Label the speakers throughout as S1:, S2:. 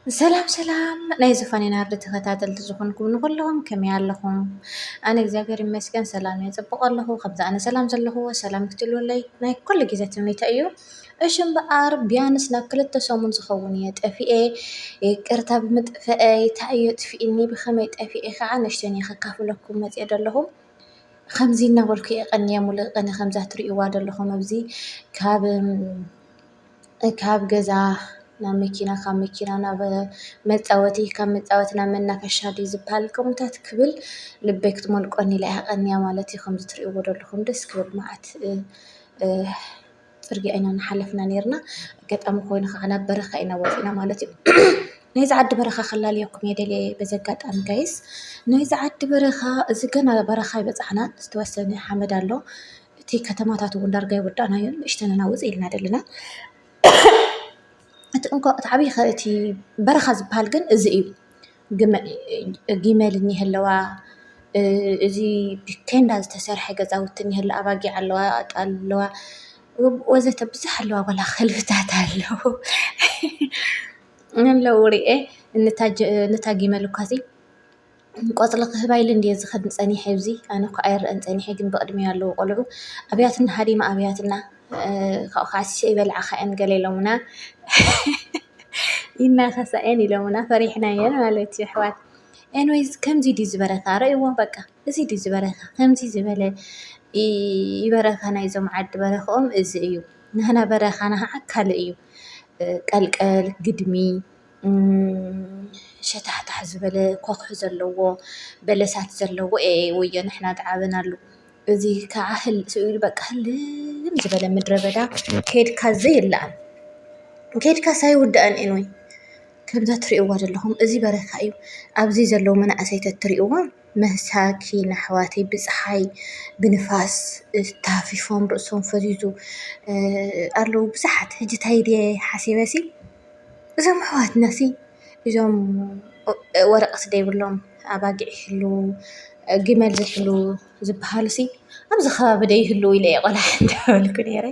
S1: سلام سلام ناي زفاني نارد تختاتل تزخونكم نقولهم كم يعلهم أنا إجابة مسكن سلام يزبق الله خبز أنا سلام زله سلام كتلو لي ناي كل جزء تميت أيو إيشن بقار بيانس ناكل التسامن زخونيات أفي إيه كرتاب مت فأي تعيط في إني بخميت أفي إيه خعنشتني خكافو لكم مت يدلهم خمزين نقول كي أني مول أنا خمزة تري واد لهم أبزي كاب ካብ ገዛ ናብ መኪና ካብ መኪና ናብ መፃወቲ ካብ መፃወቲ ናብ መናፈሻ ድዩ ዝበሃል ከምኡታት ክብል ልበይ ክትመልቆኒ ኢላ እያ ቀኒያ ማለት እዩ። ከምዚ ትሪእዎ ዘለኹም ደስ ክብል መዓት ፅርግያ ኢና እናሓለፍና ነርና ኣጋጣሚ ኮይኑ ከዓ ናብ በረኻ ኢና ወፂና ማለት እዩ። ናይዚ ዓዲ በረኻ ከላልየኩም እየ ደልየ በዚ ኣጋጣሚ ጋይስ። ናይዚ ዓዲ በረኻ እዚ ገና በረኻ ይበፃሕና ዝተወሰነ ሓመድ ኣሎ። እቲ ከተማታት እውን ዳርጋ ይወዳእናዮ ንእሽተን ናውፅእ ኢልና ዘለና እቲ ዓብይ እቲ በረኻ ዝበሃል ግን እዚ እዩ። ጊመል እኒሀለዋ እዚ ብቴንዳ ዝተሰርሐ ገዛውቲ እኒሀለ ኣባጊዕ ኣለዋ ኣጣል ኣለዋ ወዘተ ብዙሕ ኣለዋ ዋላ ከልብታት ኣለዉ ኣለዉ ሪኤ ነታ ጊመል እኳሲ ቆፅሊ ክህባ ኢሉ እንድየ ዝኸድ ፀኒሐ ኣብዚ ኣነ እኳ ኣይርአን ፀኒሐ ግን በቅድሚኡ ኣለዉ ቆልዑ ኣብያትና ሃዲማ ኣብያትና ካብኡ ከዓ ሲሰይ ይበልዓኻ እየን ገለ ኢሎሙና ይናኸሳእየን ኢሎሙና ፈሪሕናየን ማለት እዩ ኣሕዋት። ኤንዌይዝ ከምዚ ድዩ ዝበረኻ ርእይዎ በቃ እዚ ድዩ ዝበረኻ ከምዚ ዝበለ ይበረኻ ናይዞም ዓዲ በረኽኦም እዚ እዩ። ንህና በረኻና ከዓ ካልእ እዩ። ቀልቀል ግድሚ ሸታሕታሕ ዝበለ ኮኽሒ ዘለዎ በለሳት ዘለዎ ወዮ ንሕና ተዓበናሉ። እዚ ከዓ ስእሉ በቃ ህልም ዝበለ ምድረ በዳ ከይድካ ዘይለኣን ከይድካ ሳይውዳእን ኤንዌይ ከምዛ ትሪእዋ ዘለኹም እዚ በረኻ እዩ። ኣብዚ ዘለዉ መናእሰይታት ትሪእዎ መሳኪን ኣሕዋተይ ብፀሓይ ብንፋስ ታፊፎም ርእሶም ፈዚዙ ኣለዉ ብዙሓት ሕጂ እንታይ ድየ ሓሲበሲ እዞም ኣሕዋትናሲ እዞም ወረቐት ዘይብሎም ኣባጊዕ ይሕሉ ጊመል ዘይሕሉ ዝበሃሉሲ ኣብዚ ከባቢ ዶ ይህልው ኢለ እየ ቆልዓ እንዳበልኩ ነይረ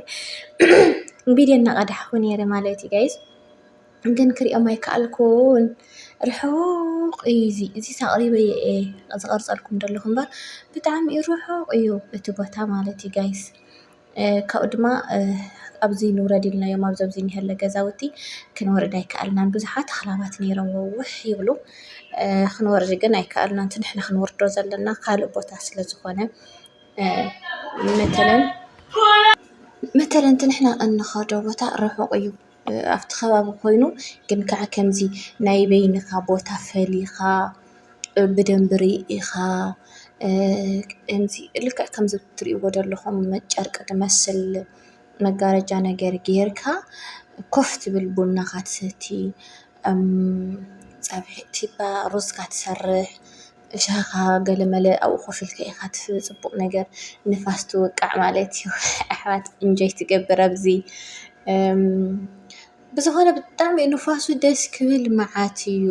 S1: ቪድዮ እናቐዳሕኩ ነይረ ማለት እዩ ጋይስ። ግን ክሪኦም ኣይከኣልኩን ርሑቕ እዩ እዚ ተቕሪበ እየ ዝቐርፀልኩም ዘለኹ እምበር ብጣዕሚ እዩ ርሑቕ እዩ እቲ ቦታ ማለት እዩ ጋይስ። ካብኡ ድማ ኣብዚ ንውረድ ኢልናዮም ኣብዚ ዝኒሀለ ገዛውቲ ክንወርድ ኣይከኣልናን ብዙሓት ኣኽላባት ነይሮምዎ ውሕ ይብሉ ክንወርድ ግን ኣይከኣልናን እቲ ንሕና ክንወርዶ ዘለና ካልእ ቦታ ስለዝኾነ መተለን እቲ ንሕና እንኸዶ ቦታ ርሑቕ እዩ ኣብቲ ከባቢ ኮይኑ ግን ከዓ ከምዚ ናይ በይንኻ ቦታ ፈሊኻ ብደንቢ ሪኢኻ ልክዕ ከምዚ እትሪእዎ ዘለኹም ጨርቂ ዝመስል መጋረጃ ነገር ጌርካ ኮፍ ትብል ቡናኻ ትሰቲ ፀብሒ ቲባ ሩዝካ ትሰርሕ ሻኻ ገለመለ ኣብኡ ኮፍ ኢልካ ኢኻ ፅቡቕ ነገር ንፋስ ትውቃዕ ማለት እዩ ኣሕዋት እንጆይ ትገብር ኣብዚ ብዝኾነ ብጣዕሚ ንፋሱ ደስ ክብል መዓት እዩ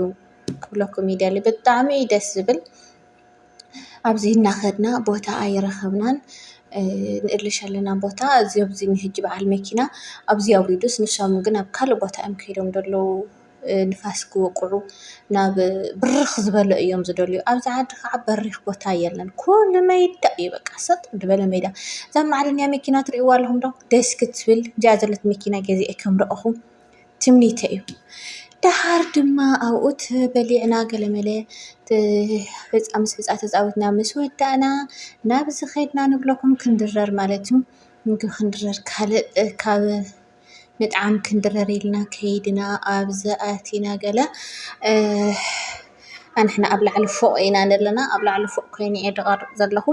S1: ክብለኩም ይደሊ ብጣዕሚ ደስ ዝብል። ኣብዚ እናኸድና ቦታ ኣይረኸብናን ንእልሽ ኣለና ቦታ እዚ ኣብዚ ንሕጂ በዓል መኪና ኣብዚ ኣውሪዱስ ንሶም ግን ኣብ ካልእ ቦታ እዮም ከይዶም ዘለዉ ንፋስ ክወቅዑ ናብ ብርኽ ዝበለ እዮም ዝደልዩ። ኣብዚ ዓዲ ከዓ በሪኽ ቦታ የለን ኩሉ ሜዳ እዩ በቃ ሰጥ ዝበለ ሜዳ። እዛ መዓለንያ መኪና ትሪእዋ ኣለኹም ዶ ደስ ክትብል እዚኣ ዘለት መኪና ገዚአ ከም ረአኹም ትምኒተ እዩ። ድሓር ድማ ኣብኡ ተበሊዕና ገለመለ ምስ ህፃ ተፃዊትና ምስ ወዳእና ናብዚ ኸይድና ንብለኩም ክንድረር ማለት እዩ። ምግቢ ክንድረር ካልእ ካብ ንጣዕሚ ክንድረር ኢልና ከይድና ኣብዚ ኣቲና ገለ ኣንሕና ኣብ ላዕሊ ፎቕ ኢና ዘለና ኣብ ላዕሊ ፎቕ ኮይኑ እየ ዝቐርፅ ዘለኹ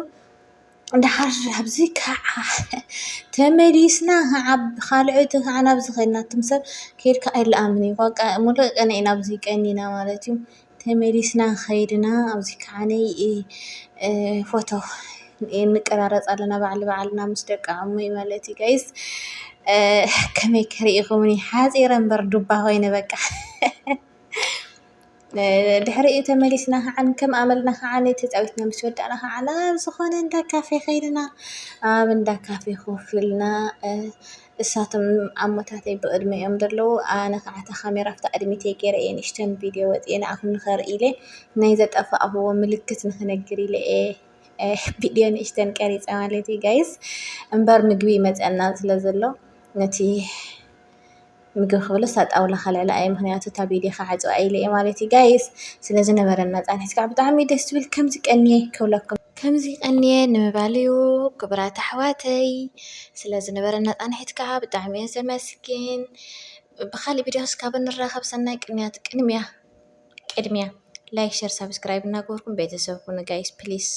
S1: ድሓር ኣብዚ ከዓ ተመሊስና ከዓ ካልኦት ከዓ ናብዚ ኸይድና እቶም ሰብ ከይድካ ኣይለኣምን እዩ በቃ ሙሉእ ቀነ ኢና ኣብዚ ቀኒና ማለት እዩ። ተመሊስና ኸይድና ኣብዚ ከዓነይ ፎቶ እንቀራረፅ ኣለና ባዕሊ ባዕልና ምስ ደቂ ዓሙይ ማለት እዩ ጋይስ። ከመይ ከሪኢኹምኒ ሓፂረ እምበር ዱባ ኮይነ በቃ ድሕሪኡ ተመሊስና ከዓን ከም ኣመልና ከዓነ ተፃዊትና ምስ ወዳእና ከዓነ ኣብ ዝኾነ እንዳ ካፌ ከይድና ኣብ እንዳ ካፌ ኮፍ ኢልና እሳቶም ኣሞታተይ ብቅድሚኦም ዘለዉ ኣነ ከዓ እታ ካሜራ ኣብታ ቅድሚተይ ገይረ እየ ንእሽተን ቪድዮ ወፂአ ንዓኹም ንኸርኢ ኢለ ናይ ዘጠፋእኽዎ ምልክት ንክነግር ኢለ ቪድዮ ንእሽተን ቀሪፀ ማለት እዩ ጋይስ እምበር ምግቢ ይመፀና ስለ ዘሎ ነቲ ምግቢ ክብለስ ጣውላ ከልዕላ እየ ምክንያቱ እታ ቪድዮ ክዓፅዋ ኢለ እየ ማለት እዩ ጋይስ ስለዝነበረና ፃንሒት ከዓ ብጣዕሚ ደስ ዝብል ከምዚ ቀኒየ ክብለኩም ከምዚ ቀኒየ ንምባል እዩ ክቡራት ኣሕዋተይ ስለዝነበረና ፃንሒት ከዓ ብጣዕሚ እየ ዘመስግን ብካሊእ ቪድዮ ክሳብ ንራኸብ ሰናይ ቅድሚያ ላይክ ሸር ሰብስክራይብ እናገበርኩም ቤተሰብ ኩኑ ጋይስ ፕሊዝ